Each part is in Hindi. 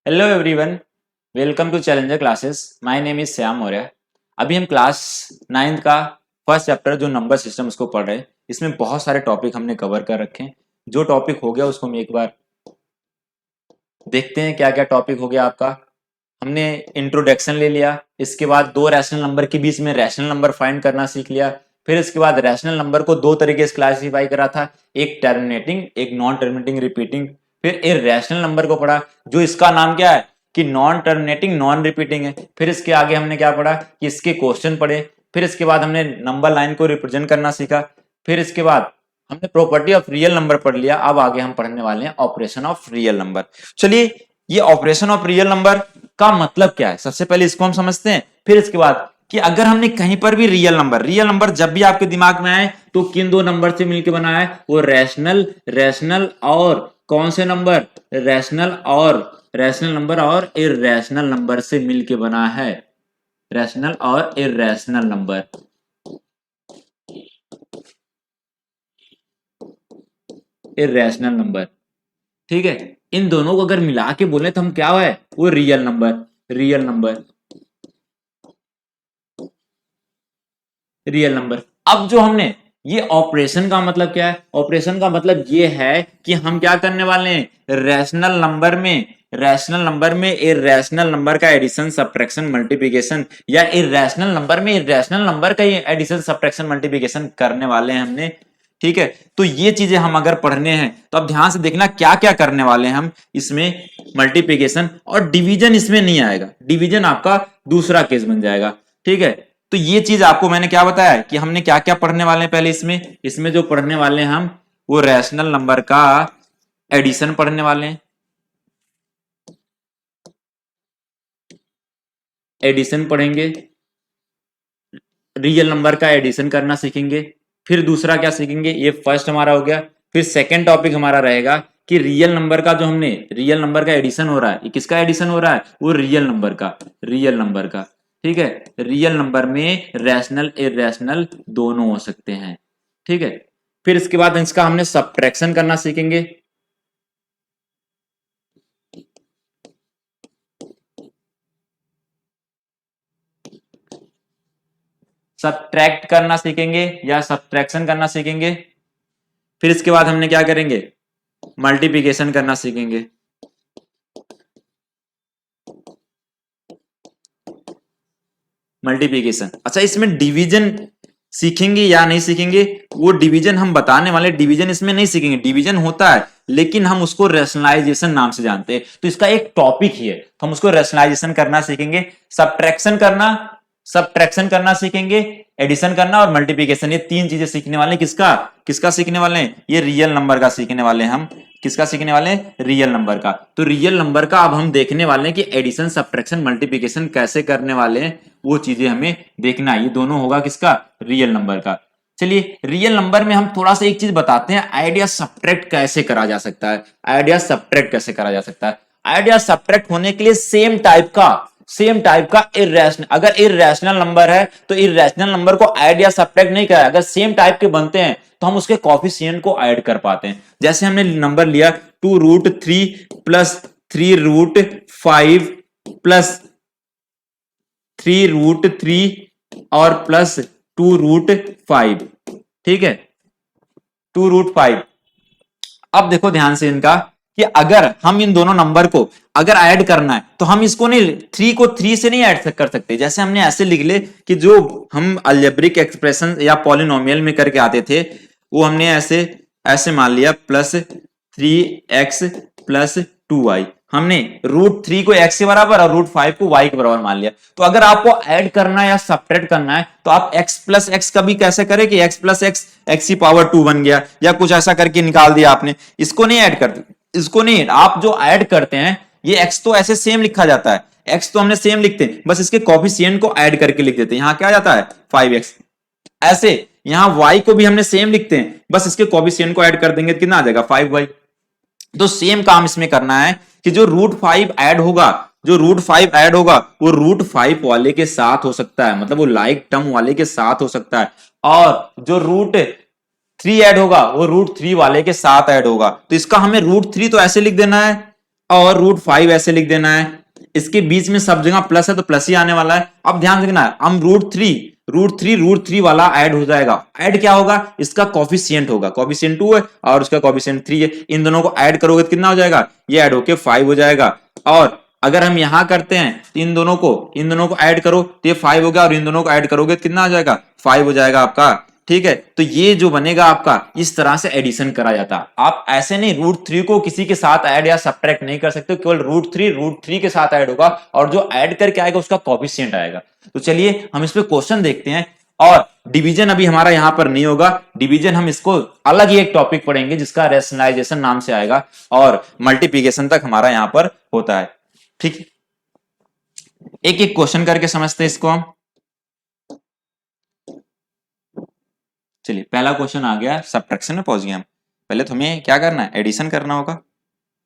Hello everyone, welcome to challenger classes. My name is Shyam Maurya. अभी हम क्लास 9th का फर्स्ट चैप्टर जो नंबर सिस्टम उसको पढ़ रहे हैं। इसमें बहुत सारे टॉपिक हमने कवर कर रखे हैं। जो टॉपिक हो गया उसको हम एक बार देखते हैं क्या क्या टॉपिक हो गया आपका। हमने इंट्रोडक्शन ले लिया, इसके बाद दो रैशनल नंबर के बीच में रैशनल नंबर फाइंड करना सीख लिया। फिर इसके बाद रैशनल नंबर को दो तरीके से क्लासिफाई करा था, एक टर्मिनेटिंग एक नॉन टर्मिनेटिंग रिपीटिंग। फिर इररेशनल नंबर को पढ़ा जो इसका नाम क्या है कि नॉन टर्मिनेटिंग नॉन रिपीटिंग है। फिर इसके आगे हमने क्या पढ़ा कि इसके क्वेश्चन पढ़े। फिर इसके बाद हमने नंबर लाइन को रिप्रेजेंट करना सीखा। फिर इसके बाद हमने प्रॉपर्टी ऑफ रियल नंबर पढ़ लिया। अब आगे हम पढ़ने वाले हैं ऑपरेशन ऑफ रियल नंबर। चलिए, ये ऑपरेशन ऑफ रियल नंबर का मतलब क्या है, सबसे पहले इसको हम समझते हैं। फिर इसके बाद कि अगर हमने कहीं पर भी रियल नंबर जब भी आपके दिमाग में आए तो किन दो नंबर से मिलकर बना है, वो रैशनल और कौन से नंबर, रैशनल नंबर और इररेशनल नंबर से मिलकर बना है। रैशनल और इररेशनल नंबर, इररेशनल नंबर, ठीक है। इन दोनों को अगर मिला के बोले तो हम क्या है, वो real number, real number, real number. अब जो हमने ये ऑपरेशन का मतलब क्या है, ऑपरेशन का मतलब ये है कि हम क्या करने वाले हैं, रैशनल नंबर में इररेशनल नंबर का एडिशन सब्ट्रैक्शन मल्टीप्लिकेशन, या इररेशनल नंबर में इररेशनल नंबर का एडिशन सब्ट्रैक्शन मल्टीप्लिकेशन करने वाले हैं हमने, ठीक है। तो ये चीजें हम अगर पढ़ने हैं तो अब ध्यान से देखना क्या क्या करने वाले हैं हम इसमें। मल्टीप्लिकेशन और डिवीजन इसमें नहीं आएगा, डिवीजन आपका दूसरा केस बन जाएगा, ठीक है। तो ये चीज आपको मैंने क्या बताया कि हमने क्या क्या पढ़ने वाले हैं पहले इसमें जो पढ़ने वाले हैं हम, वो रैशनल नंबर का एडिशन पढ़ने वाले हैं, एडिशन पढ़ेंगे, रियल नंबर का एडिशन करना सीखेंगे। फिर दूसरा क्या सीखेंगे, ये फर्स्ट हमारा हो गया। फिर सेकंड टॉपिक हमारा रहेगा कि रियल नंबर का, जो हमने रियल नंबर का एडिशन हो रहा है, ये किसका एडिशन हो रहा है, वो रियल नंबर का, ठीक है। रियल नंबर में रैशनल इररेशनल दोनों हो सकते हैं, ठीक है। फिर इसके बाद इसका हमने सब्ट्रैक्शन करना सीखेंगे, सब्ट्रैक्ट करना सीखेंगे या सब्ट्रैक्शन करना सीखेंगे। फिर इसके बाद हमने क्या करेंगे, मल्टीप्लिकेशन करना सीखेंगे, मल्टीप्लिकेशन। अच्छा, इसमें डिवीजन सीखेंगे या नहीं सीखेंगे, वो डिवीजन हम बताने वाले, डिवीजन इसमें नहीं सीखेंगे। डिवीजन होता है लेकिन हम उसको रैशनलाइजेशन नाम से जानते हैं, तो इसका एक टॉपिक ही है, तो हम उसको रैशनलाइजेशन करना सीखेंगे। सब्ट्रैक्शन करना सीखेंगे, एडिशन करना और मल्टीप्लिकेशन, ये तीन चीजें सीखने वाले हैं। किसका किसका सीखने वाले हैं, ये रियल नंबर का सीखने वाले हैं हम। किसका सीखने वाले हैं, रियल नंबर का। तो रियल नंबर का अब हम देखने वाले हैं कि एडिशन सब्ट्रैक्शन मल्टीप्लिकेशन कैसे करने वाले हैं, वो चीजें हमें देखना है। ये दोनों होगा किसका, रियल नंबर का। चलिए, रियल नंबर में हम थोड़ा सा एक चीज बताते हैं, आइडिया सब्ट्रैक्ट कैसे करा जा सकता है। आइडिया सब्ट्रैक्ट कैसे करा जा सकता है, आइडिया सब्ट्रैक्ट होने के लिए सेम टाइप का इररेशनल, अगर इररेशनल नंबर है तो इररेशनल नंबर को आइडिया सब्ट्रैक्ट नहीं करा, अगर सेम टाइप के बनते हैं तो हम उसके कॉफिशिएंट को ऐड कर पाते हैं। जैसे हमने नंबर लिया 2√3 प्लस 3√5 प्लस 3√3 और प्लस 2√5, ठीक है, 2√5। अब देखो ध्यान से इनका कि अगर हम इन दोनों नंबर को अगर ऐड करना है तो हम इसको नहीं, 3 को 3 से नहीं ऐड कर सकते। जैसे हमने ऐसे लिख ले कि जो हम अलजेब्रिक एक्सप्रेशन या पॉलिनोमियल में करके आते थे, वो हमने ऐसे ऐसे मान लिया प्लस 3x प्लस 2y, हमने √3 को x के बराबर और √5 को y के बराबर मान लिया। तो अगर आपको ऐड करना है या सब्ट्रैक्ट करना है तो आप x प्लस एक्स कभी कैसे करें कि x प्लस एक्स x की पावर 2 बन गया, या कुछ ऐसा करके निकाल दिया आपने। इसको नहीं ऐड करते, इसको नहीं, आप जो ऐड करते हैं ये x तो ऐसे सेम लिखा जाता है, x तो हमने सेम लिखते हैं, बस इसके कॉफिशिएंट को ऐड करके लिख देते हैं। यहां क्या जाता है 5x, ऐसे यहां y को भी हमने सेम लिखते हैं, बस इसके कॉफिशिएंट को ऐड कर देंगे तो कितना आ जाएगा 5y। तो सेम काम इसमें करना है कि जो √5 ऐड होगा, वो √5 वाले के साथ हो सकता है, मतलब वो लाइक टर्म वाले के साथ हो सकता है, और जो √3 ऐड होगा वो √3 वाले के साथ ऐड होगा। तो इसका हमें √3 तो ऐसे लिख देना है और √5 ऐसे लिख देना है। इसके बीच में सब जगह प्लस है तो प्लस ही आने वाला है। अब ध्यान रखना है, हम √3 वाला ऐड हो जाएगा। ऐड क्या होगा, इसका कोफिशिएंट होगा, कोफिशिएंट 2 है और उसका कोफिशिएंट 3 है। इन दोनों को ऐड करोगे तो कितना हो जाएगा, ये ऐड होके 5 हो जाएगा। और अगर हम यहां करते हैं तो इन दोनों को ऐड करो तो ये 5 हो गया, और इन दोनों को ऐड करोगे तो कितना आ जाएगा, 5 हो जाएगा आपका। ठीक है, तो ये जो बनेगा आपका, इस तरह से एडिशन करा जाता है। आप ऐसे नहीं √3 को किसी के साथ ऐड या सब्ट्रैक्ट नहीं कर सकते, केवल √3 के साथ ऐड होगा, और जो ऐड करके आएगा उसका कोफिशिएंट आएगा। तो चलिए हम इस पे क्वेश्चन देखते हैं। और डिवीजन अभी हमारा यहां पर नहीं होगा, डिवीजन हम इसको अलग ही एक टॉपिक पढ़ेंगे जिसका रैशनलाइजेशन नाम से आएगा, और मल्टीप्लिकेशन तक हमारा यहां पर होता है। ठीक, एक एक क्वेश्चन करके समझते हैं इसको हम। चलिए पहला क्वेश्चन आ गया, सब्ट्रैक्शन में पहुंच गए हम। पहले तो हमें क्या करना है, एडिशन करना होगा।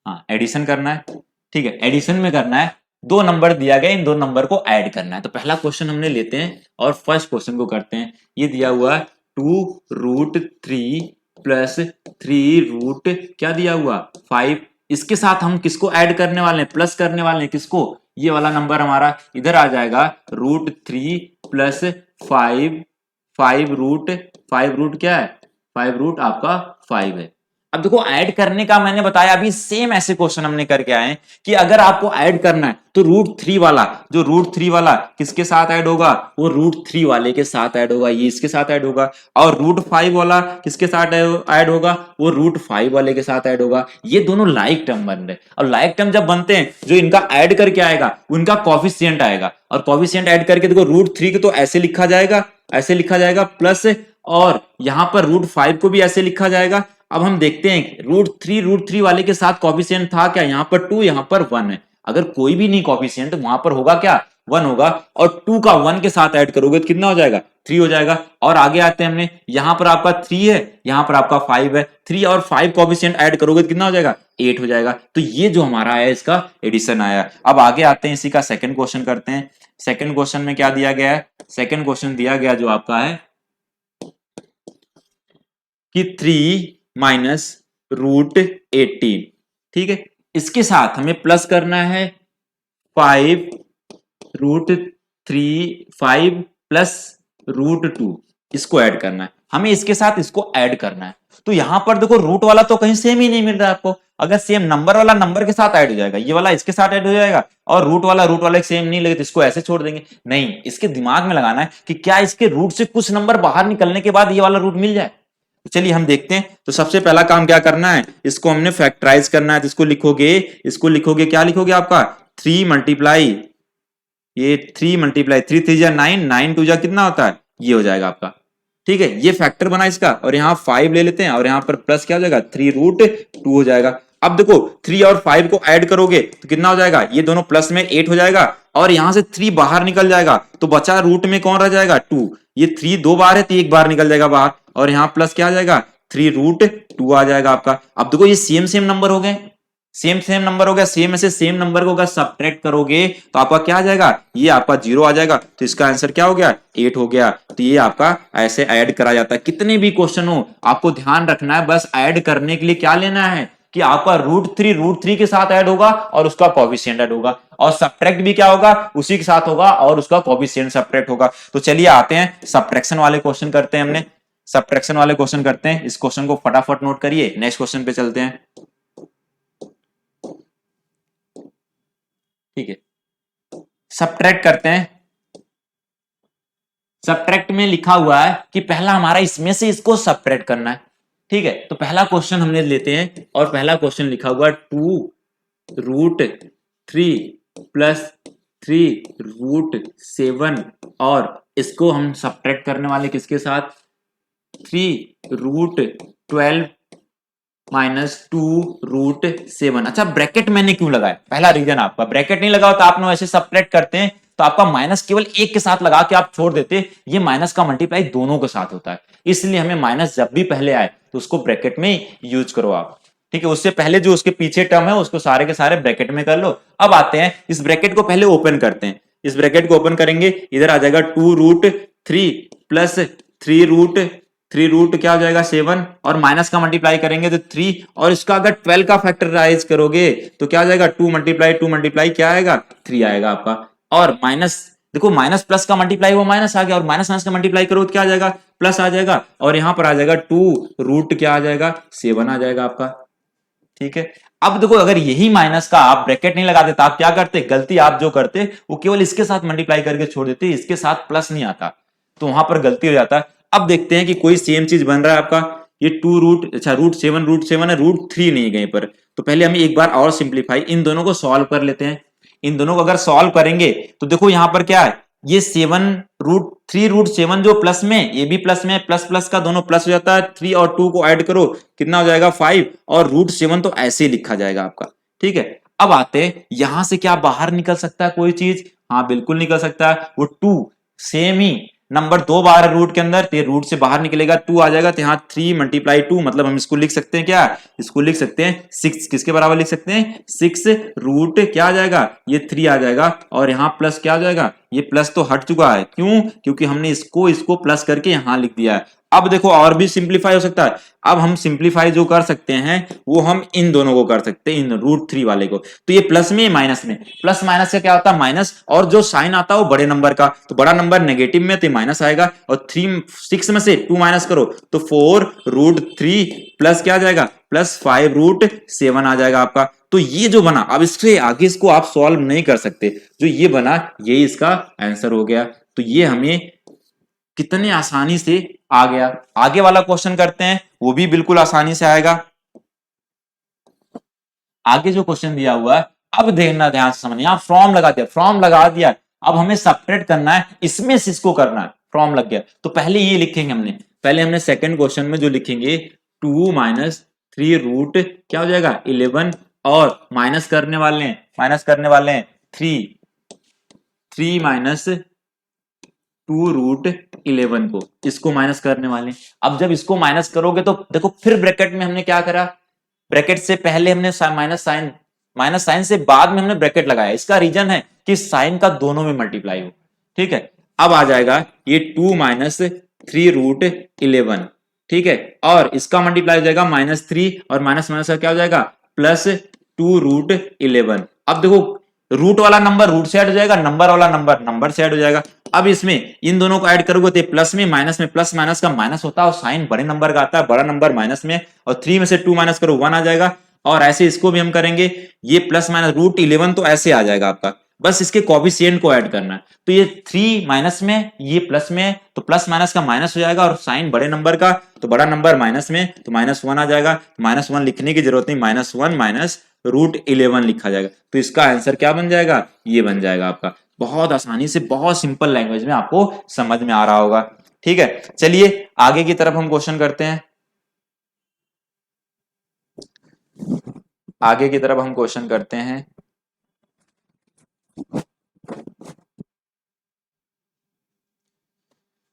हाँ, एडिशन करना है। ठीक है, एडिशन में करना है, दो नंबर दिया गया, इन दो नंबर को ऐड करना है। तो पहला क्वेश्चन हमने लेते हैं और फर्स्ट क्वेश्चन को करते हैं। ये दिया हुआ है 2√3 प्लस 3 क्या दिया हुआ 5। इसके साथ हम किसको ऐड करने वाले हैं, प्लस करने वाले हैं, किसको, ये वाला नंबर हमारा इधर आ जाएगा, √3 प्लस 5 5 क्या है, 5 आपका 5 है। अब देखो ऐड करने का मैंने बताया, अभी सेम ऐसे क्वेश्चन हमने करके आए हैं कि अगर आपको ऐड करना है तो √3 वाला, जो √3 वाला किसके साथ ऐड होगा, वो √3 वाले के साथ ऐड होगा, ये इसके साथ ऐड होगा। और √5 वाला किसके साथ ऐड होगा, वो √5 वाले के साथ ऐड होगा। ये दोनों लाइक टर्म बन रहे, और लाइक टर्म जब बनते हैं, जो इनका ऐड करके आएगा उनका कोफिशिएंट आएगा, और कोफिशिएंट ऐड करके देखो √3 को तो ऐसे लिखा जाएगा प्लस, और यहां पर √5 को भी ऐसे लिखा जाएगा। अब हम देखते हैं √3 वाले के साथ कोफिशिएंट था क्या, यहां पर 2, यहां पर 1 है। अगर कोई भी नहीं कोफिशिएंट, वहां पर होगा क्या, 1 होगा, और 2 का 1 के साथ ऐड करोगे तो कितना हो जाएगा, 3 हो जाएगा। और आगे आते हैं, हमने यहां पर आपका 3 है, यहां पर आपका 5 है, 3 और 5 कोफिशिएंट ऐड करोगे तो कितना हो जाएगा, 8 हो जाएगा। तो ये जो हमारा आया, इसका एडिशन आया। अब आगे आते हैं, इसी का सेकंड क्वेश्चन करते हैं। सेकंड क्वेश्चन में क्या दिया गया है, सेकंड क्वेश्चन दिया गया जो आपका है कि 3 माइनस √18। ठीक है, इसके साथ हमें प्लस करना है 5 प्लस √2, इसको ऐड करना है, हमें इसके साथ इसको ऐड करना है। तो यहां पर देखो रूट वाला तो कहीं सेम ही नहीं मिल रहा है आपको। अगर सेम नंबर वाला नंबर के साथ ऐड हो जाएगा, ये वाला इसके साथ ऐड हो जाएगा, और रूट वाला सेम नहीं लगे तो इसको ऐसे छोड़ देंगे। नहीं, इसके दिमाग में लगाना है कि क्या इसके रूट से कुछ नंबर बाहर निकलने के बाद ये वाला रूट मिल जाए। तो चलिए हम देखते हैं। तो सबसे पहला काम क्या करना है, इसको हमने फैक्टराइज करना है। तो इसको लिखोगे क्या लिखोगे आपका 3 मल्टीप्लाई, ये 3 मल्टीप्लाई 3 3 जा 9, 9 2 जा कितना होता है, ये हो जाएगा आपका। ठीक है, ये फैक्टर बना इसका, और यहाँ 5 ले लेते हैं, और यहाँ पर प्लस क्या हो जाएगा 3√2 हो जाएगा। अब देखो 3 और 5 को ऐड करोगे तो कितना हो जाएगा, ये दोनों प्लस में 8 हो जाएगा, और यहां से 3 बाहर निकल जाएगा, तो बचा रूट में कौन रह जाएगा 2। ये 3 दो बार है तो एक बार निकल जाएगा बाहर, और यहाँ प्लस क्या आ जाएगा 3√2 आ जाएगा आपका। अब देखो ये सेम सेम नंबर हो गए, सेम नंबर हो गया, सेम से सेम नंबर को अगर सब्ट्रैक्ट करोगे तो आपका क्या आ जाएगा, ये आपका 0 आ जाएगा। तो इसका आंसर क्या हो गया, 8 हो गया। तो ये आपका ऐसे ऐड करा जाता है। कितने भी क्वेश्चन हो, आपको ध्यान रखना है, बस ऐड करने के लिए क्या लेना है कि आपका √3 के साथ ऐड होगा और उसका कोफिशिएंट ऐड होगा, और सब्ट्रैक्ट भी क्या होगा, उसी के साथ होगा और उसका कोफिशिएंट सब्ट्रैक्ट होगा। तो चलिए आते हैं सब्ट्रैक्शन वाले क्वेश्चन करते हैं। हमने सब्ट्रैक्शन वाले क्वेश्चन करते हैं, इस क्वेश्चन को फटाफट नोट करिए, नेक्स्ट क्वेश्चन पे चलते हैं। ठीक है, सब्ट्रैक्ट करते हैं। सब्ट्रैक्ट में लिखा हुआ है कि पहला हमारा इसमें से इसको सब्ट्रैक्ट करना है। ठीक है, तो पहला क्वेश्चन हमने लेते हैं, और पहला क्वेश्चन लिखा हुआ 2√3 प्लस 3√7, और इसको हम सब्ट्रैक्ट करने वाले किसके साथ, 3√12 माइनस 2√7। अच्छा, ब्रैकेट मैंने क्यों लगाया, पहला रीजन आपका, ब्रैकेट नहीं लगाओ तो आप लोग ऐसे सब्ट्रैक्ट करते हैं तो आपका माइनस केवल एक के साथ लगा के आप छोड़ देते, ये माइनस का मल्टीप्लाई दोनों के साथ होता है, इसलिए हमें माइनस जब भी पहले आए तो उसको ब्रैकेट में यूज करो आप। ठीक है, उससे पहले जो उसके पीछे टर्म है उसको सारे के सारे ब्रैकेट में कर लो। अब आते हैं, इस ब्रैकेट को पहले ओपन करते हैं। इस ब्रैकेट को ओपन करेंगे, इधर आ जाएगा 2√3 प्लस 3 3 रूट क्या हो जाएगा 7 और माइनस का मल्टीप्लाई करेंगे तो 3 और इसका अगर 12 का फैक्टराइज करोगे तो क्या हो जाएगा 2 मल्टीप्लाई क्या आएगा 3 आएगा आपका। और माइनस देखो माइनस प्लस का मल्टीप्लाई वो माइनस आ गया और माइनस माइनस का मल्टीप्लाई करो तो क्या आ जाएगा प्लस आ जाएगा और यहां पर आ जाएगा 2 रूट क्या आ जाएगा 7 आ जाएगा आपका। ठीक है, अब देखो अगर यही माइनस का आप ब्रैकेट नहीं लगा देता आप क्या करते, गलती आप जो करते वो केवल इसके साथ मल्टीप्लाई करके छोड़ देते, इसके साथ प्लस नहीं आता तो वहां पर गलती हो जाता है। अब देखते हैं कि कोई सेम चीज बन रहा है आपका, ये 2 रूट अच्छा रूट सेवन है, रूट 3 नहीं है कहीं पर। तो पहले हम एक बार और सिंप्लीफाई इन दोनों को सॉल्व कर लेते हैं। इन दोनों को अगर सॉल्व करेंगे तो देखो यहां पर क्या है, ये 7 रूट 3 रूट 7 जो प्लस में, ये भी प्लस में, प्लस प्लस का दोनों प्लस हो जाता है, 3 और 2 को ऐड करो कितना हो जाएगा 5 और रूट 7 तो ऐसे ही लिखा जाएगा आपका। ठीक है, अब आते यहां से क्या बाहर निकल सकता है कोई चीज, हाँ बिल्कुल निकल सकता है, वो 2 सेम ही नंबर 2 बार है रूट के अंदर तो ये रूट से बाहर निकलेगा 2 आ जाएगा, तो यहाँ 3 मल्टीप्लाई 2 मतलब हम इसको लिख सकते हैं क्या, इसको लिख सकते हैं 6, किसके बराबर लिख सकते हैं 6 रूट क्या आ जाएगा ये 3 आ जाएगा और यहाँ प्लस क्या आ जाएगा, ये प्लस तो हट चुका है क्यों, क्योंकि हमने इसको इसको प्लस करके यहां लिख दिया है। अब देखो और भी सिंप्लीफाई हो सकता है, अब हम सिंप्लीफाई जो कर सकते हैं वो हम इन दोनों को कर सकते हैं, इन रूट 3 वाले को, तो ये प्लस में माइनस में, प्लस माइनस से क्या होता है माइनस और जो साइन आता है वो बड़े नंबर का, तो बड़ा नंबर नेगेटिव में तो माइनस आएगा और 6 में से 2 माइनस करो तो 4 रूट 3 प्लस क्या आ जाएगा प्लस 5 रूट 7 आ जाएगा आपका। तो ये जो बना, अब इससे आगे इसको आप सॉल्व नहीं कर सकते, जो ये बना ये इसका आंसर हो गया। तो ये हमें कितने आसानी से आ गया। आगे वाला क्वेश्चन करते हैं, वो भी बिल्कुल आसानी से आएगा। आगे जो क्वेश्चन दिया हुआ है अब देखना ध्यान से समझना, यहां फ्रॉम लगा दिया, फ्रॉम लगा दिया, अब हमें सब्ट्रैक्ट करना है, इसमें से इसको करना है, फ्रॉम लग गया तो पहले ये लिखेंगे हमने, पहले हमने सेकंड क्वेश्चन में जो लिखेंगे 2 माइनस 3 रूट क्या हो जाएगा 11 और माइनस करने वाले हैं, माइनस करने वाले हैं 3 माइनस 2 रूट 11 को, इसको माइनस करने वाले हैं। अब जब इसको माइनस करोगे तो देखो फिर ब्रैकेट में हमने क्या करा, ब्रैकेट से पहले हमने माइनस साइन से बाद में हमने ब्रैकेट लगाया, इसका रीजन है कि साइन का दोनों में मल्टीप्लाई हो। ठीक है, अब आ जाएगा ये 2 माइनस 3 रूट 11, ठीक है, और इसका मल्टीप्लाई हो जाएगा -3 और माइनस माइनस का क्या हो जाएगा प्लस 2 रूट 11। अब देखो रूट वाला नंबर रूट से ऐड हो जाएगा, नंबर वाला नंबर नंबर से ऐड हो जाएगा। अब इसमें इन दोनों को ऐड करोगे तो प्लस में प्लस माइनस का माइनस होता है और साइन बड़े नंबर का आता है, बड़ा नंबर माइनस में, और 3 में से 2 माइनस करो 1 आ जाएगा। और ऐसे इसको भी हम करेंगे, ये प्लस माइनस रूट 11 तो ऐसे आ जाएगा आपका, बस इसके कोएफिशिएंट को ऐड करना है। तो ये 3 माइनस में ये प्लस में, तो प्लस माइनस का माइनस हो जाएगा और साइन बड़े नंबर का तो बड़ा नंबर माइनस में तो -1 आ जाएगा, -1 लिखने की जरूरत नहीं, -1 माइनस रूट 11 लिखा जाएगा। तो इसका आंसर क्या बन जाएगा, ये बन जाएगा आपका। बहुत आसानी से बहुत सिंपल लैंग्वेज में आपको समझ में आ रहा होगा। ठीक है, चलिए आगे की तरफ हम क्वेश्चन करते हैं, आगे की तरफ हम क्वेश्चन करते हैं।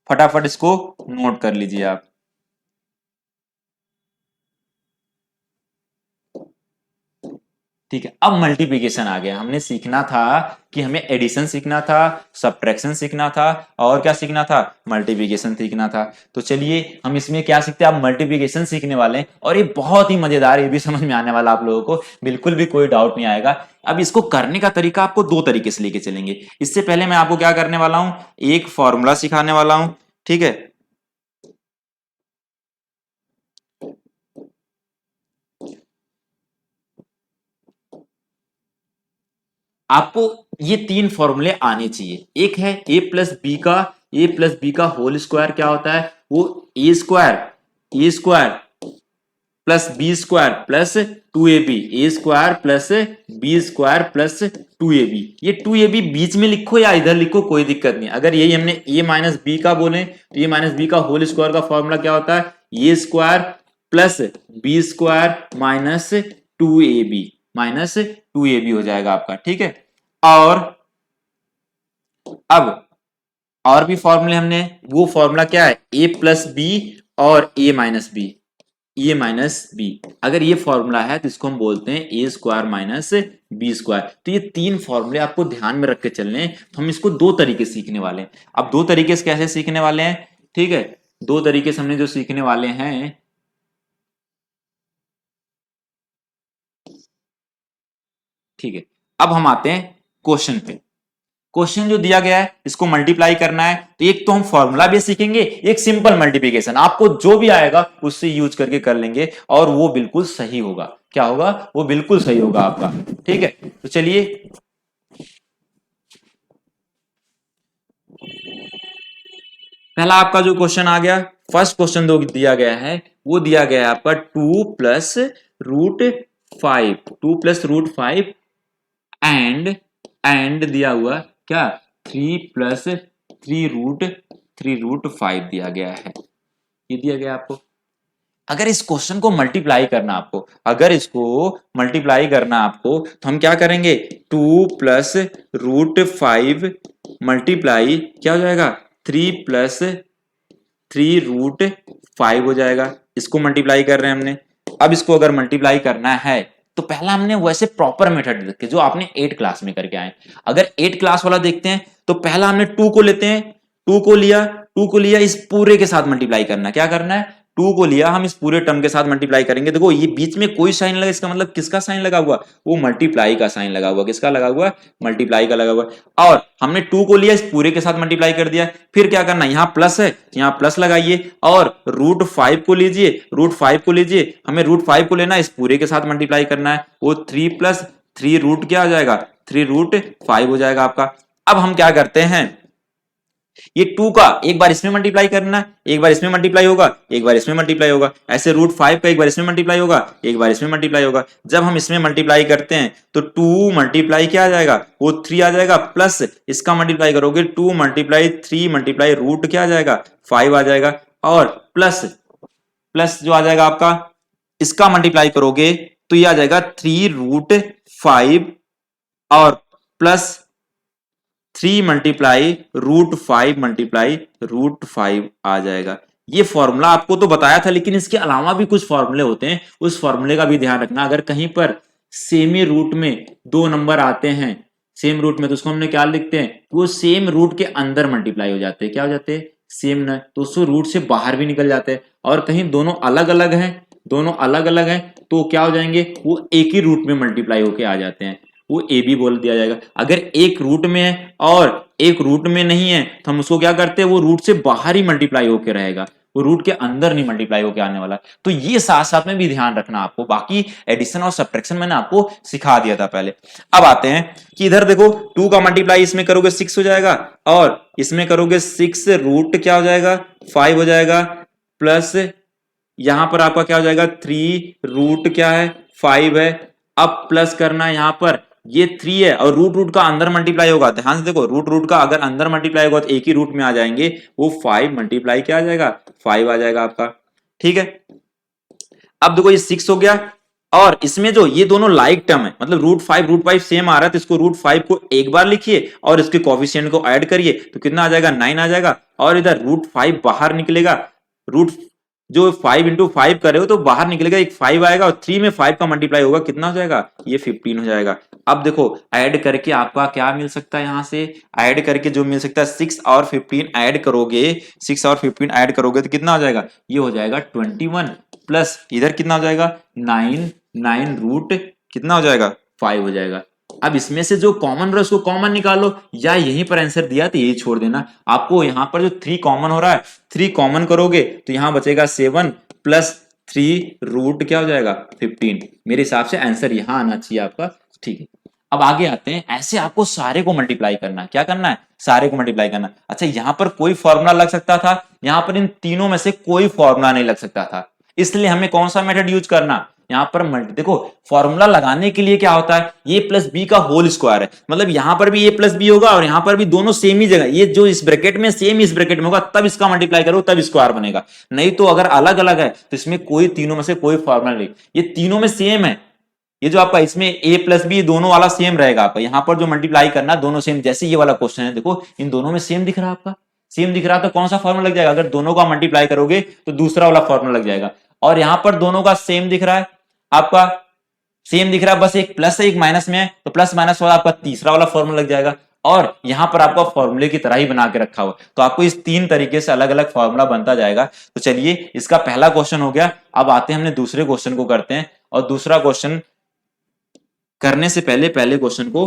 फटाफट इसको नोट कर लीजिए आप। ठीक है, अब मल्टीप्लिकेशन आ गया, हमने सीखना था कि हमें एडिशन सीखना था, सब्ट्रैक्शन सीखना था और क्या सीखना था मल्टीप्लिकेशन सीखना था। तो चलिए हम इसमें क्या सीखते हैं, अब मल्टीप्लिकेशन सीखने वाले हैं और ये बहुत ही मजेदार, ये भी समझ में आने वाला आप लोगों को, बिल्कुल भी कोई डाउट नहीं आएगा। अब इसको करने का तरीका आपको 2 तरीके से लेके चलेंगे। इससे पहले मैं आपको क्या करने वाला हूं, एक फॉर्मूला सिखाने वाला हूं। ठीक है, आपको ये 3 फॉर्मूले आने चाहिए। एक है ए प्लस बी का होल स्क्वायर क्या होता है, वो A square plus B square plus 2ab, A square plus B square plus 2ab। ये 2ab बीच में लिखो या इधर लिखो कोई दिक्कत नहीं। अगर यही हमने a माइनस बी का बोले तो ए माइनस बी का होल स्क्वायर का फॉर्मूला क्या होता है, A square plus B square minus 2ab हो जाएगा आपका। ठीक है, और अब और भी फॉर्मूले हमने, वो फॉर्मूला क्या है a प्लस बी और a माइनस बी। अगर ये फॉर्मूला है तो इसको हम बोलते हैं ए स्क्वायर माइनस बी स्क्वायर। तो ये 3 फॉर्मूले आपको ध्यान में रख के चलने हैं। तो हम इसको 2 तरीके सीखने वाले हैं। अब 2 तरीके से कैसे सीखने वाले हैं, ठीक है, दो तरीके से हमने जो सीखने वाले हैं, ठीक है। अब हम आते हैं क्वेश्चन पे। क्वेश्चन जो दिया गया है इसको मल्टीप्लाई करना है, तो एक तो हम फॉर्मूला भी सीखेंगे, एक सिंपल मल्टीप्लिकेशन आपको जो भी आएगा उससे यूज करके कर लेंगे और वो बिल्कुल सही होगा। क्या होगा? वो बिल्कुल सही होगा आपका। ठीक है, तो चलिए पहला आपका जो क्वेश्चन आ गया, फर्स्ट क्वेश्चन दो दिया गया है, वो दिया गया है आपका 2 + √5, 2 + √5 एंड दिया हुआ क्या 3 + 3√5 दिया गया है। ये दिया गया आपको। अगर इस क्वेश्चन को मल्टीप्लाई करना आपको, अगर इसको मल्टीप्लाई करना आपको, तो हम क्या करेंगे? 2 + √5 मल्टीप्लाई क्या हो जाएगा? 3 + 3√5 हो जाएगा। इसको मल्टीप्लाई कर रहे हैं हमने। अब इसको अगर मल्टीप्लाई करना है तो पहला हमने वैसे प्रॉपर मेथड देखे जो आपने 8 क्लास में करके आए। अगर 8 क्लास वाला देखते हैं तो पहला हमने 2 को लेते हैं, 2 को लिया, इस पूरे के साथ मल्टीप्लाई करना है। क्या करना है? 2 को लिया, हम इस पूरे टर्म के साथ मल्टीप्लाई करेंगे। देखो ये बीच में कोई साइन लगा, इसका मतलब किसका साइन लगा हुआ? वो मल्टीप्लाई का साइन लगा हुआ। किसका लगा हुआ? मल्टीप्लाई का लगा हुआ। और हमने 2 को लिया, इस पूरे के साथ मल्टीप्लाई कर दिया। फिर क्या करना? यहां प्लस है, यहां प्लस लगाइए और √5 को लीजिए, √5 को लीजिए। हमें √5 को लेना, इस पूरे के साथ मल्टीप्लाई करना है। वो 3 + 3 रूट क्या हो जाएगा? 3√5 हो जाएगा आपका। अब हम क्या करते हैं, ये 2 का एक बार इसमें मल्टीप्लाई करना है, एक बार इसमें मल्टीप्लाई होगा, एक बार इसमें मल्टीप्लाई होगा। ऐसे √5 का एक बार इसमें मल्टीप्लाई होगा, एक बार इसमें मल्टीप्लाई होगा। जब हम इसमें मल्टीप्लाई करते हैं तो 2 मल्टीप्लाई क्या आ जाएगा? वो 3 आ जाएगा, प्लस इसका मल्टीप्लाई करोगे 2 × 3 × रूट क्या आ जाएगा? 5 आ जाएगा। और प्लस प्लस जो आ जाएगा आपका, इसका मल्टीप्लाई करोगे तो ये आ जाएगा 3√5 और प्लस 3 × √5 आ जाएगा। ये फॉर्मूला आपको तो बताया था, लेकिन इसके अलावा भी कुछ फॉर्मूले होते हैं, उस फॉर्मूले का भी ध्यान रखना। अगर कहीं पर सेम ही रूट में दो नंबर आते हैं, सेम रूट में, तो उसको हमने क्या लिखते हैं? वो सेम रूट के अंदर मल्टीप्लाई हो जाते हैं। क्या हो जाते हैं? सेम न, तो उसको रूट से बाहर भी निकल जाते हैं। और कहीं दोनों अलग अलग हैं, दोनों अलग अलग हैं, तो क्या हो जाएंगे? वो एक ही रूट में मल्टीप्लाई होके आ जाते हैं। वो ए बी बोल दिया जाएगा। अगर एक रूट में है और एक रूट में नहीं है तो हम उसको क्या करते हैं? वो रूट से बाहर ही मल्टीप्लाई होके रहेगा, वो रूट के अंदर नहीं मल्टीप्लाई होके आने वाला। तो ये साथ साथ में भी ध्यान रखना आपको। बाकी एडिशन और सब्ट्रैक्शन मैंने आपको सिखा दिया था पहले। अब आते हैं कि इधर देखो 2 का मल्टीप्लाई इसमें करोगे 6 हो जाएगा, और इसमें करोगे 6 रूट क्या हो जाएगा? 5 हो जाएगा। प्लस यहां पर आपका क्या हो जाएगा? 3 रूट क्या है? 5 है। अब प्लस करना है यहां पर, ये 3 है और रूट रूट का अंदर मल्टीप्लाई होगा। ध्यान से देखो, रूट रूट का अगर अंदर मल्टीप्लाई होगा तो एक ही रूट में आ जाएंगे। वो 5 मल्टीप्लाई क्या आ जाएगा? 5 आ जाएगा आपका। ठीक है, अब देखो ये 6 हो गया, और इसमें जो ये दोनों लाइक टर्म है, मतलब √5 सेम आ रहा है, तो इसको √5 को एक बार लिखिए और इसके कोफिशिएंट को ऐड करिए तो कितना आ जाएगा? 9 आ जाएगा। और इधर √5 बाहर निकलेगा, रूट जो 5 × 5 करे हो तो बाहर निकलेगा, एक 5 आएगा और 3 में 5 का मल्टीप्लाई होगा, कितना हो जाएगा? ये 15 हो जाएगा। अब देखो ऐड करके आपका क्या मिल सकता है? यहां से ऐड करके जो मिल सकता है 6 और 15 ऐड करोगे, 6 और 15 ऐड करोगे तो कितना हो जाएगा? ये हो जाएगा 21, प्लस इधर कितना हो जाएगा? 9 रूट कितना हो जाएगा? 5 हो जाएगा। अब इसमें से जो कॉमन रहा उसको कॉमन निकालो, या यहीं पर आंसर दिया तो यही छोड़ देना। आपको यहां पर जो 3 कॉमन हो रहा है, 3 कॉमन करोगे तो यहां बचेगा 7 प्लस 3 रूट क्या हो जाएगा? 15। मेरे हिसाब से आंसर यहां आना चाहिए आपका। ठीक है, अब आगे आते हैं। ऐसे आपको सारे को मल्टीप्लाई करना है। क्या करना है? सारे को मल्टीप्लाई करना। अच्छा, यहां पर कोई फॉर्मूला लग सकता था, यहां पर इन तीनों में से कोई फॉर्मूला नहीं लग सकता था, इसलिए हमें कौन सा मेथड यूज करना? यहां पर देखो फॉर्मूला लगाने के लिए क्या होता है? a + b का होल स्क्वायर है, मतलब यहां पर भी a + b होगा और यहां पर भी दोनों सेम ही जगह, ये जो इस ब्रैकेट में सेम इस ब्रैकेट में होगा, तब इसका मल्टीप्लाई करो तब स्क्वायर बनेगा। नहीं तो अगर अलग अलग है तो इसमें कोई तीनों में से कोई फॉर्मूला नहीं, ये तीनों में सेम है। ये जो आपका इसमें a + b दोनों वाला सेम रहेगा आपका। यहां पर जो मल्टीप्लाई करना दोनों सेम, जैसे ये वाला क्वेश्चन है देखो इन दोनों में सेम दिख रहा है आपका, सेम दिख रहा है, तो कौन सा फॉर्मूला लग जाएगा? अगर दोनों का मल्टीप्लाई करोगे तो दूसरा वाला फॉर्मूला लग जाएगा। और यहां पर दोनों का सेम दिख रहा है आपका, सेम दिख रहा है, बस एक प्लस है एक माइनस में है, तो प्लस माइनस वाला आपका तीसरा वाला फॉर्मूला लग जाएगा। और यहाँ पर आपका फॉर्मूले की तरह ही बना के रखा हुआ, तो आपको इस 3 तरीके से अलग अलग फॉर्मूला बनता जाएगा। तो चलिए इसका पहला क्वेश्चन हो गया। अब आते हैं हमने दूसरे क्वेश्चन को करते हैं, और दूसरा क्वेश्चन करने से पहले पहले क्वेश्चन को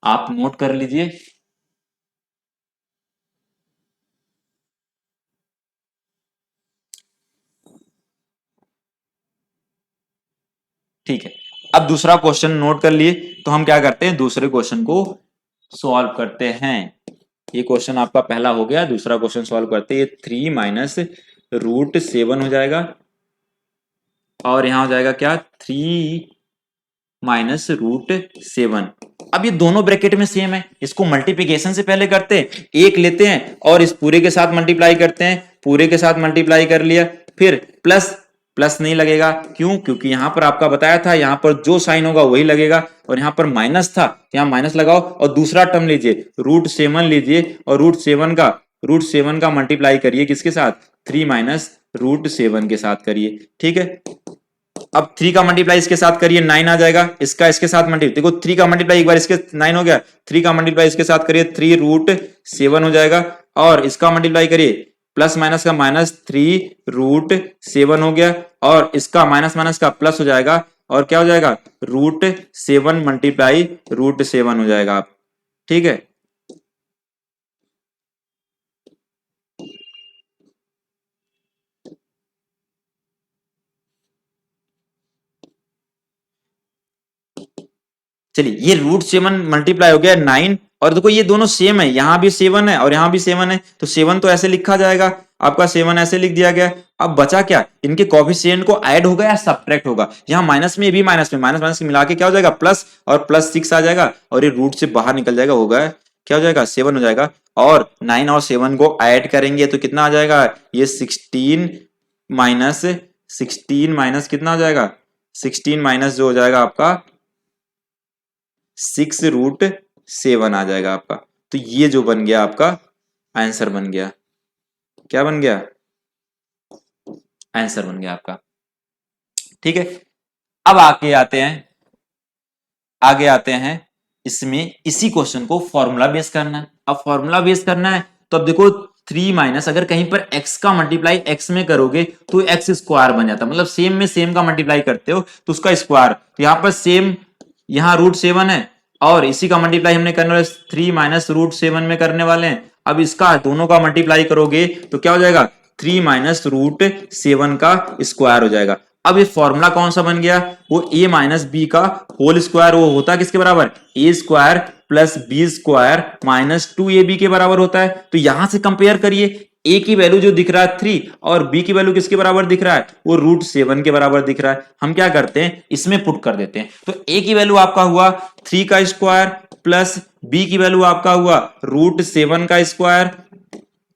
आप नोट कर लीजिए। ठीक है, अब दूसरा क्वेश्चन नोट कर लिए, तो हम क्या करते हैं, दूसरे क्वेश्चन को सॉल्व करते हैं। ये क्वेश्चन आपका पहला हो गया, दूसरा क्वेश्चन सॉल्व करते हैं। ये 3 माइनस रूट 7 हो जाएगा, और यहां हो जाएगा क्या, 3 माइनस रूट 7। अब ये दोनों ब्रैकेट में सेम है, इसको मल्टीप्लिकेशन से पहले करते हैं, एक लेते हैं और इस पूरे के साथ मल्टीप्लाई करते हैं, पूरे के साथ मल्टीप्लाई कर लिया, फिर प्लस प्लस नहीं लगेगा, क्यों, क्योंकि यहां पर आपका बताया था यहां पर जो साइन होगा वही लगेगा, और यहां पर माइनस था तो यहां माइनस लगाओ, और दूसरा टर्म लीजिए रूट 7 लीजिए, और रूट सेवन का मल्टीप्लाई करिए किसके साथ, 3 माइनस रूट 7 के साथ करिए। ठीक है, अब 3 का मल्टीप्लाई इसके साथ करिए 9 आ जाएगा, इसका इसके साथ मल्टीप्लाई, देखो 3 का मल्टीप्लाई एक बार इसके 9 हो गया, 3 का मल्टीप्लाई इसके साथ करिए 3 रूट 7 हो जाएगा, और इसका मल्टीप्लाई करिए प्लस माइनस का माइनस 3 रूट 7 हो गया, और इसका माइनस माइनस का प्लस हो जाएगा, और क्या हो जाएगा, रूट 7 मल्टीप्लाई रूट 7 हो जाएगा आप। ठीक है, चलिए ये रूट 7 मल्टीप्लाई हो गया 9, और देखो ये दोनों सेम है, यहां भी 7 है और यहां भी 7 है, तो 7 तो ऐसे लिखा जाएगा, आपका 7 ऐसे लिख दिया गया। अब बचा क्या, इनके कोएफिशिएंट को ऐड होगा या सब्ट्रैक्ट होगा, यहाँ माइनस में भी माइनस में, माइनस माइनस मिला के क्या हो जाएगा, प्लस, और प्लस 6 आ जाएगा, और ये रूट से बाहर निकल जाएगा, होगा क्या हो जाएगा, 7 हो जाएगा, और 9 और 7 को ऐड करेंगे तो कितना आ जाएगा, ये 16 माइनस कितना हो जाएगा, 16 माइनस जो हो जाएगा आपका 6 रूट 7 आ जाएगा आपका। तो ये जो बन गया आपका आंसर बन गया, क्या बन गया, आंसर बन गया आपका। ठीक है, अब आगे आते हैं इसमें इसी क्वेश्चन को फॉर्मूला बेस करना है। अब फॉर्मूला बेस करना है तो अब देखो 3 माइनस, अगर कहीं पर x का मल्टीप्लाई x में करोगे तो x स्क्वायर बन जाता है, मतलब सेम में सेम का मल्टीप्लाई करते हो तो उसका स्क्वायर, तो यहाँ पर सेम, यहाँ रूट 7 है और इसी का मल्टीप्लाई हमने करने वाले 3 माइनस रूट 7 में करने वाले हैं। अब इसका दोनों का मल्टीप्लाई करोगे तो क्या हो जाएगा, 3 माइनस रूट 7 का स्क्वायर हो जाएगा। अब ये फॉर्मूला कौन सा बन गया, वो a माइनस बी का होल स्क्वायर, वो होता किसके बराबर, A square plus B square minus 2ab के बराबर होता है। तो यहां से कंपेयर करिए, a की वैल्यू जो दिख रहा है 3, और b की वैल्यू किसके बराबर दिख रहा है, वो रूट 7 के बराबर दिख रहा है। हम क्या करते हैं, इसमें पुट कर देते हैं, तो a की वैल्यू आपका हुआ 3 का स्क्वायर, प्लस b की वैल्यू आपका हुआ रूट 7 का स्क्वायर,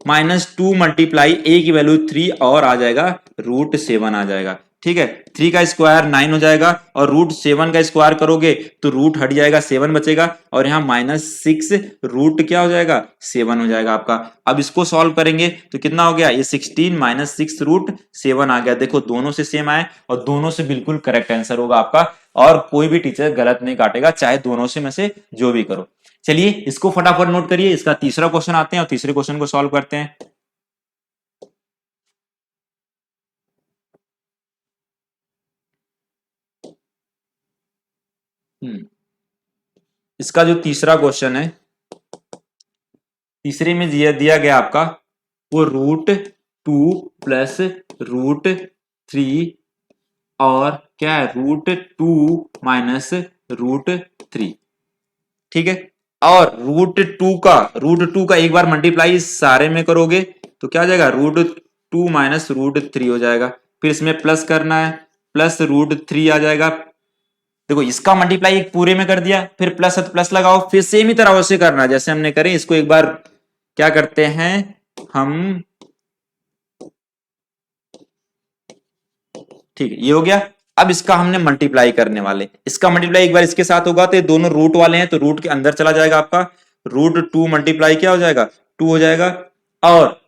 माइनस 2 मल्टीप्लाई a की वैल्यू 3, और आ जाएगा रूट 7 आ जाएगा। ठीक है, 3 का स्क्वायर 9 हो जाएगा, और रूट 7 का स्क्वायर करोगे तो रूट हट जाएगा, 7 बचेगा, और यहाँ माइनस 6 रूट क्या हो जाएगा, 7 हो जाएगा आपका। अब इसको सॉल्व करेंगे तो कितना हो गया, ये 16 माइनस 6 रूट 7 आ गया। देखो दोनों से सेम आए और दोनों से बिल्कुल करेक्ट आंसर होगा आपका, और कोई भी टीचर गलत नहीं काटेगा, चाहे दोनों से में से जो भी करो। चलिए इसको फटाफट नोट करिए, इसका तीसरा क्वेश्चन आते हैं और तीसरे क्वेश्चन को सॉल्व करते हैं। इसका जो तीसरा क्वेश्चन है, तीसरे में दिया गया आपका वो रूट 2 प्लस रूट 3, और क्या है, रूट 2 माइनस रूट 3। ठीक है, और रूट टू का एक बार मल्टीप्लाई सारे में करोगे तो क्या आ जाएगा, रूट 2 माइनस रूट 3 हो जाएगा, फिर इसमें प्लस करना है, प्लस रूट 3 आ जाएगा। देखो इसका मल्टीप्लाई एक पूरे में कर दिया, फिर प्लस है तो प्लस लगाओ, फिर सेम ही तरह से करना है जैसे हमने करें। इसको एक बार क्या करते हैं हम, ठीक है ये हो गया। अब इसका हमने मल्टीप्लाई करने वाले, इसका मल्टीप्लाई एक बार इसके साथ होगा तो ये दोनों रूट वाले हैं तो रूट के अंदर चला जाएगा आपका, रूट 2 मल्टीप्लाई क्या हो जाएगा, 2 हो जाएगा, और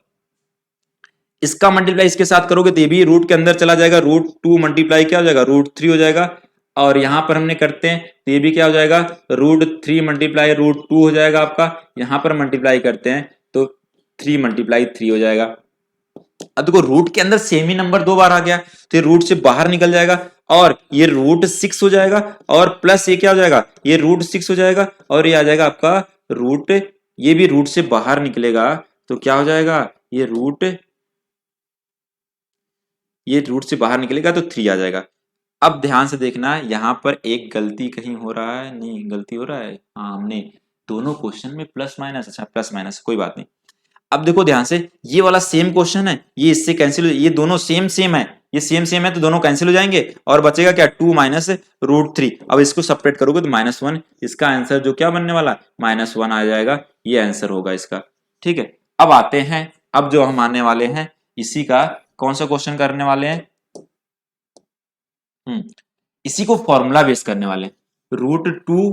इसका मल्टीप्लाई इसके साथ करोगे तो ये भी रूट के अंदर चला जाएगा, रूट 2 मल्टीप्लाई क्या हो जाएगा, रूट 3 हो जाएगा। और यहाँ पर हमने करते हैं तो ये भी क्या हो जाएगा, √3 मल्टीप्लाई √2 हो जाएगा आपका। यहाँ पर मल्टीप्लाई करते हैं तो 3 मल्टीप्लाई 3 हो जाएगा। अब देखो रूट के अंदर सेम ही नंबर 2 बार आ गया तो ये रूट से बाहर निकल जाएगा और ये √6 हो जाएगा और प्लस ये क्या हो जाएगा, ये √6 हो जाएगा और ये आ जाएगा आपका रूट, ये भी रूट से बाहर निकलेगा तो क्या हो जाएगा, ये रूट से बाहर निकलेगा तो 3 आ जाएगा। अब ध्यान से देखना यहाँ पर एक गलती कहीं हो रहा है, नहीं गलती हो रहा है, हाँ हमने दोनों क्वेश्चन में प्लस माइनस, अच्छा प्लस माइनस कोई बात नहीं। अब देखो ध्यान से, ये वाला सेम क्वेश्चन है, ये इससे कैंसिल, ये दोनों सेम सेम है, ये सेम सेम है तो दोनों कैंसिल हो जाएंगे और बचेगा क्या, 2 माइनस √3। अब इसको सेपरेट करोगे तो -1, इसका आंसर जो क्या बनने वाला, -1 आ जाएगा, ये आंसर होगा इसका। ठीक है, अब आते हैं, अब जो हम आने वाले हैं इसी का कौन सा क्वेश्चन करने वाले हैं, इसी को फॉर्मूला बेस करने वाले हैं। √2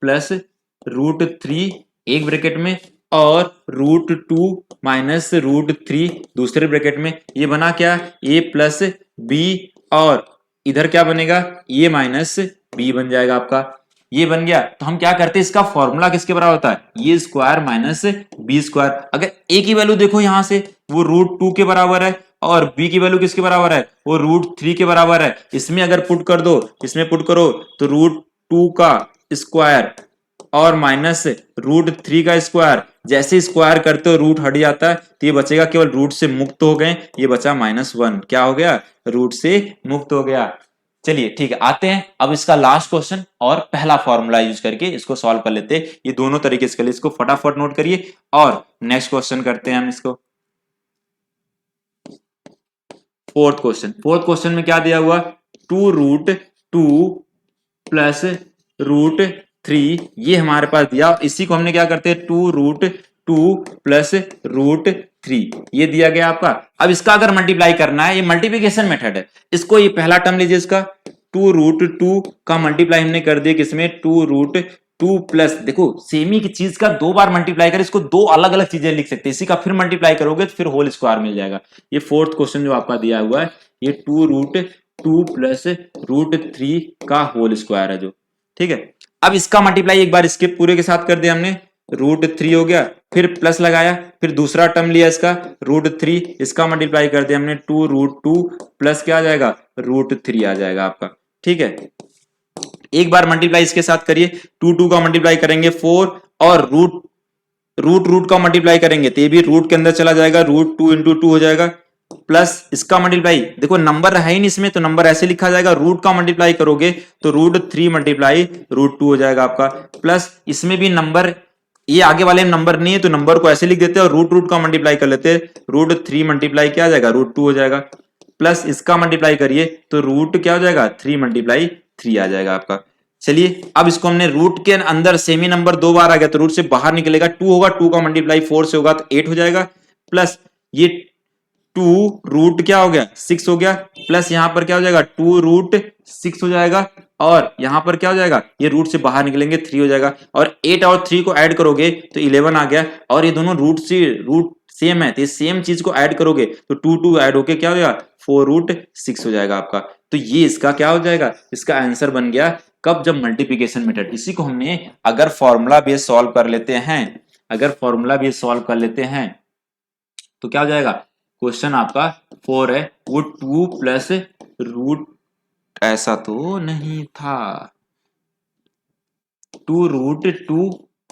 प्लस √3 एक ब्रैकेट में और √2 माइनस √3 दूसरे ब्रैकेट में, ये बना क्या, a प्लस बी और इधर क्या बनेगा, a माइनस बी बन जाएगा आपका। ये बन गया तो हम क्या करते हैं, इसका फॉर्मूला किसके बराबर होता है, A square minus B square. अगर a की वैल्यू देखो यहां से वो √2 के बराबर है और b की वैल्यू किसके बराबर है, वो √3 के बराबर है। इसमें अगर पुट कर दो, इसमें पुट करो तो √2 का स्क्वायर और माइनस √3 का स्क्वायर, जैसे स्क्वायर करते हो रूट हट जाता है तो ये बचेगा, केवल रूट से मुक्त हो गए, ये बचा -1, क्या हो गया, रूट से मुक्त हो गया। चलिए ठीक है, आते हैं अब इसका लास्ट क्वेश्चन और पहला फॉर्मूला यूज करके इसको सॉल्व कर लेते हैं। ये दोनों तरीके से, इसको फटाफट नोट करिए और नेक्स्ट क्वेश्चन करते हैं हम इसको। फोर्थ क्वेश्चन में क्या दिया हुआ, 2√2 प्लस √3, ये हमारे पास दिया, इसी को हमने क्या करते हैं 2√2 प्लस √3, ये दिया गया आपका। अब इसका अगर मल्टीप्लाई करना है, ये मल्टीप्लीकेशन मेथड है, इसको ये पहला टर्म लीजिए, इसका 2√2 का मल्टीप्लाई हमने कर दिया किसमें, 2√2 प्लस, देखो सेमी की चीज का 2 बार मल्टीप्लाई कर, इसको 2 अलग अलग चीजें लिख सकते हैं, इसी का फिर मल्टीप्लाई करोगे तो फिर होल स्क्वायर मिल जाएगा। ये फोर्थ क्वेश्चन जो आपका दिया हुआ है, ये 2√2 प्लस √3 का होल स्क्वायर है जो, ठीक है। अब इसका मल्टीप्लाई एक बार इसके पूरे के साथ कर दिया हमने, √3 हो गया, फिर प्लस लगाया, फिर दूसरा टर्म लिया इसका √3, इसका मल्टीप्लाई कर दिया हमने 2√2 प्लस क्या आ जाएगा, √3 आ जाएगा आपका। ठीक है, एक बार मल्टीप्लाई इसके साथ करिए, 2 का मल्टीप्लाई करेंगे 4 और रूट का मल्टीप्लाई करेंगे तो ये भी रूट के अंदर चला जाएगा, √2 × 2 हो जाएगा, प्लस इसका मल्टीप्लाई, देखो नंबर है ही नहीं इसमें तो नंबर ऐसे लिखा जाएगा, रूट का मल्टीप्लाई करोगे तो √3 मल्टीप्लाई √2 हो जाएगा आपका, प्लस इसमें भी नंबर, ये आगे वाले में नंबर नहीं है तो नंबर को ऐसे लिख देते हैं और रूट का मल्टीप्लाई कर लेते हैं, √3 मल्टीप्लाई क्या आ जाएगा, √2 हो जाएगा, प्लस इसका मल्टीप्लाई करिए तो रूट क्या हो जाएगा, 3 मल्टीप्लाई 3 आ जाएगा आपका। चलिए अब इसको हमने रूट के अंदर सेमी नंबर 2 बार आ गया तो रूट से बाहर निकलेगा, 2 होगा, 2 का मल्टीप्लाई 4 से होगा तो 8 हो जाएगा, प्लस ये 2 रूट क्या हो गया, 6 हो गया, प्लस यहां पर क्या हो जाएगा, 2√6 हो जाएगा और यहां पर क्या हो जाएगा, ये रूट से बाहर निकलेंगे 3 हो जाएगा और 8 और 3 को ऐड करोगे तो 11 आ गया और ये दोनों रूट सेम है तो सेम चीज को ऐड करोगे तो 2 ऐड होके क्या हो जाएगा, 4√6 हो जाएगा आपका। तो ये इसका क्या हो जाएगा, इसका आंसर बन गया, कब, जब मल्टीप्लिकेशन मेथड, इसी को हमने अगर फॉर्मूला बेस सॉल्व कर लेते हैं, अगर फॉर्मूला बेस सॉल्व कर लेते हैं तो क्या हो जाएगा, क्वेश्चन आपका 4 है, वो 2 प्लस रूट, ऐसा तो नहीं था, 2√2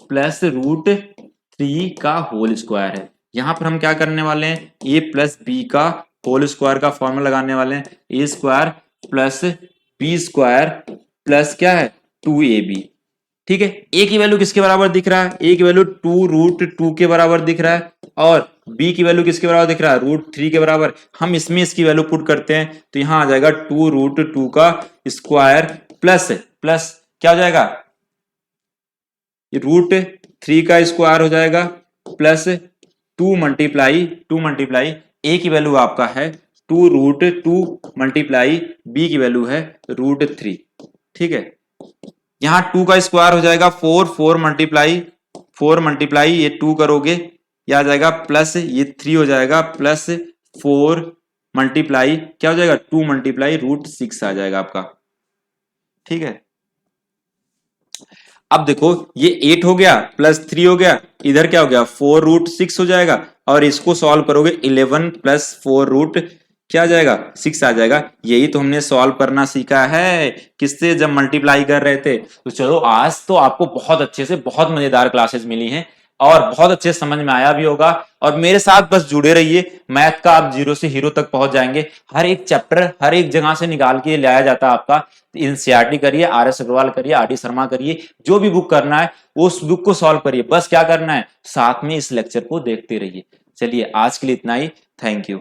प्लस √3 का होल स्क्वायर है। यहां पर हम क्या करने वाले हैं, a प्लस बी का होल स्क्वायर का फॉर्मूला लगाने वाले हैं, a square plus B square plus क्या है 2ab। ठीक है, a की वैल्यू किसके बराबर दिख रहा है, a की वैल्यू 2√2 के बराबर दिख रहा है और b की वैल्यू किसके बराबर दिख रहा है, √3 के बराबर। हम इसमें इसकी वैल्यू पुट करते हैं तो यहां आ जाएगा 2√2 का स्क्वायर प्लस प्लस क्या हो जाएगा, √3 का स्क्वायर हो जाएगा प्लस 2 मल्टीप्लाई a की वैल्यू आपका है 2√2 मल्टीप्लाई b की वैल्यू है √3। ठीक है, यहां 2 का स्क्वायर हो जाएगा 4 मल्टीप्लाई ये 2 करोगे ये आ जाएगा प्लस ये 3 हो जाएगा प्लस 4 मल्टीप्लाई क्या हो जाएगा 2 मल्टीप्लाई √6 आ जाएगा आपका। ठीक है। अब देखो ये 8 हो गया प्लस 3 हो गया, इधर क्या हो गया 4√6 हो जाएगा, और इसको सॉल्व करोगे 11 प्लस 4 क्या आ जाएगा 6 आ जाएगा। यही तो हमने सॉल्व करना सीखा है किससे, जब मल्टीप्लाई कर रहे थे। तो चलो आज तो आपको बहुत अच्छे से बहुत मजेदार क्लासेस मिली हैं और बहुत अच्छे समझ में आया भी होगा, और मेरे साथ बस जुड़े रहिए, मैथ का आप जीरो से हीरो तक पहुंच जाएंगे। हर एक चैप्टर हर एक जगह से निकाल के लाया जाता है आपका। एनसीईआरटी करिए, RS अग्रवाल करिए, RD शर्मा करिए, जो भी बुक करना है उस बुक को सॉल्व करिए। बस क्या करना है, साथ में इस लेक्चर को देखते रहिए। चलिए आज के लिए इतना ही, थैंक यू।